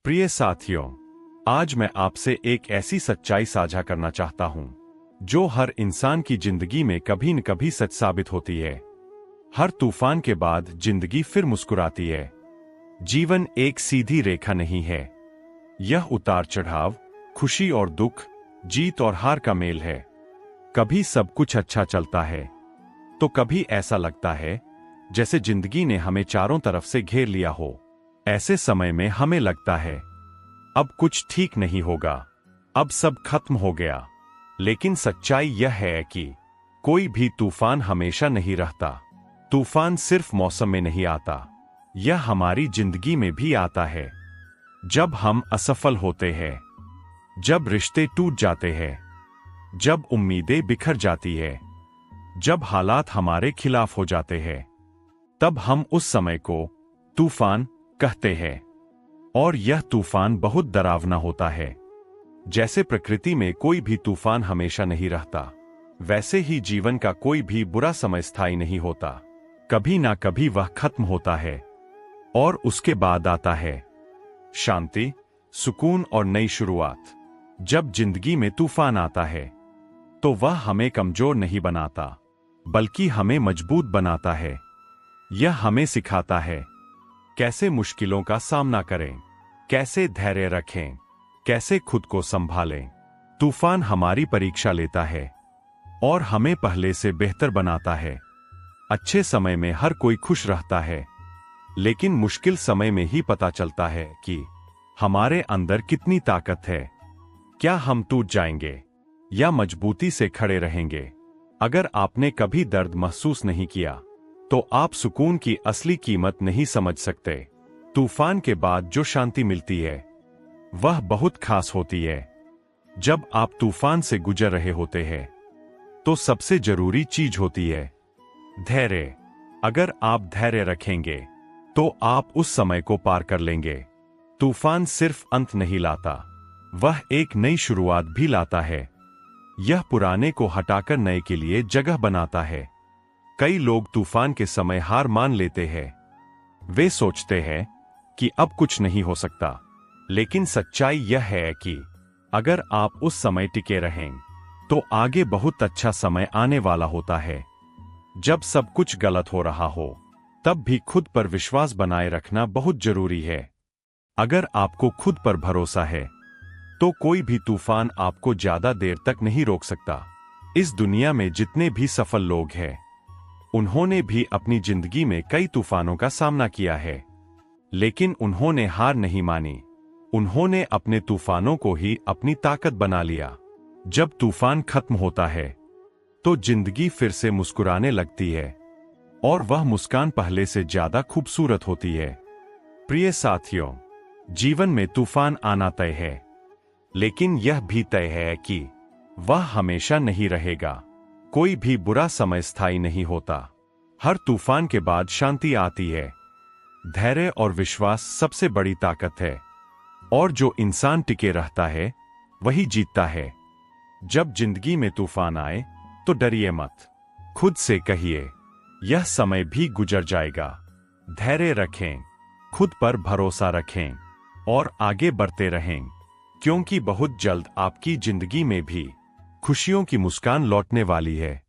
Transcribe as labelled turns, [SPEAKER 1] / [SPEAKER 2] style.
[SPEAKER 1] प्रिय साथियों, आज मैं आपसे एक ऐसी सच्चाई साझा करना चाहता हूं जो हर इंसान की जिंदगी में कभी न कभी सच साबित होती है। हर तूफान के बाद जिंदगी फिर मुस्कुराती है। जीवन एक सीधी रेखा नहीं है, यह उतार चढ़ाव, खुशी और दुख, जीत और हार का मेल है। कभी सब कुछ अच्छा चलता है तो कभी ऐसा लगता है जैसे जिंदगी ने हमें चारों तरफ से घेर लिया हो। ऐसे समय में हमें लगता है अब कुछ ठीक नहीं होगा, अब सब खत्म हो गया। लेकिन सच्चाई यह है कि कोई भी तूफान हमेशा नहीं रहता। तूफान सिर्फ मौसम में नहीं आता, यह हमारी जिंदगी में भी आता है। जब हम असफल होते हैं, जब रिश्ते टूट जाते हैं, जब उम्मीदें बिखर जाती है, जब हालात हमारे खिलाफ हो जाते हैं, तब हम उस समय को तूफान कहते हैं। और यह तूफान बहुत डरावना होता है। जैसे प्रकृति में कोई भी तूफान हमेशा नहीं रहता, वैसे ही जीवन का कोई भी बुरा समय स्थायी नहीं होता। कभी ना कभी वह खत्म होता है और उसके बाद आता है शांति, सुकून और नई शुरुआत। जब जिंदगी में तूफान आता है तो वह हमें कमजोर नहीं बनाता, बल्कि हमें मजबूत बनाता है। यह हमें सिखाता है कैसे मुश्किलों का सामना करें, कैसे धैर्य रखें, कैसे खुद को संभालें। तूफान हमारी परीक्षा लेता है और हमें पहले से बेहतर बनाता है। अच्छे समय में हर कोई खुश रहता है, लेकिन मुश्किल समय में ही पता चलता है कि हमारे अंदर कितनी ताकत है। क्या हम टूट जाएंगे या मजबूती से खड़े रहेंगे? अगर आपने कभी दर्द महसूस नहीं किया तो आप सुकून की असली कीमत नहीं समझ सकते। तूफान के बाद जो शांति मिलती है वह बहुत खास होती है। जब आप तूफान से गुजर रहे होते हैं तो सबसे जरूरी चीज होती है धैर्य। अगर आप धैर्य रखेंगे तो आप उस समय को पार कर लेंगे। तूफान सिर्फ अंत नहीं लाता, वह एक नई शुरुआत भी लाता है। यह पुराने को हटाकर नए के लिए जगह बनाता है। कई लोग तूफान के समय हार मान लेते हैं। वे सोचते हैं कि अब कुछ नहीं हो सकता, लेकिन सच्चाई यह है कि अगर आप उस समय टिके रहें तो आगे बहुत अच्छा समय आने वाला होता है। जब सब कुछ गलत हो रहा हो तब भी खुद पर विश्वास बनाए रखना बहुत जरूरी है। अगर आपको खुद पर भरोसा है तो कोई भी तूफान आपको ज्यादा देर तक नहीं रोक सकता। इस दुनिया में जितने भी सफल लोग हैं, उन्होंने भी अपनी जिंदगी में कई तूफानों का सामना किया है, लेकिन उन्होंने हार नहीं मानी। उन्होंने अपने तूफानों को ही अपनी ताकत बना लिया। जब तूफान खत्म होता है तो जिंदगी फिर से मुस्कुराने लगती है, और वह मुस्कान पहले से ज्यादा खूबसूरत होती है। प्रिय साथियों, जीवन में तूफान आना तय है, लेकिन यह भी तय है कि वह हमेशा नहीं रहेगा। कोई भी बुरा समय स्थायी नहीं होता। हर तूफान के बाद शांति आती है। धैर्य और विश्वास सबसे बड़ी ताकत है, और जो इंसान टिके रहता है वही जीतता है। जब जिंदगी में तूफान आए तो डरिए मत। खुद से कहिए यह समय भी गुजर जाएगा। धैर्य रखें, खुद पर भरोसा रखें और आगे बढ़ते रहें, क्योंकि बहुत जल्द आपकी जिंदगी में भी खुशियों की मुस्कान लौटने वाली है।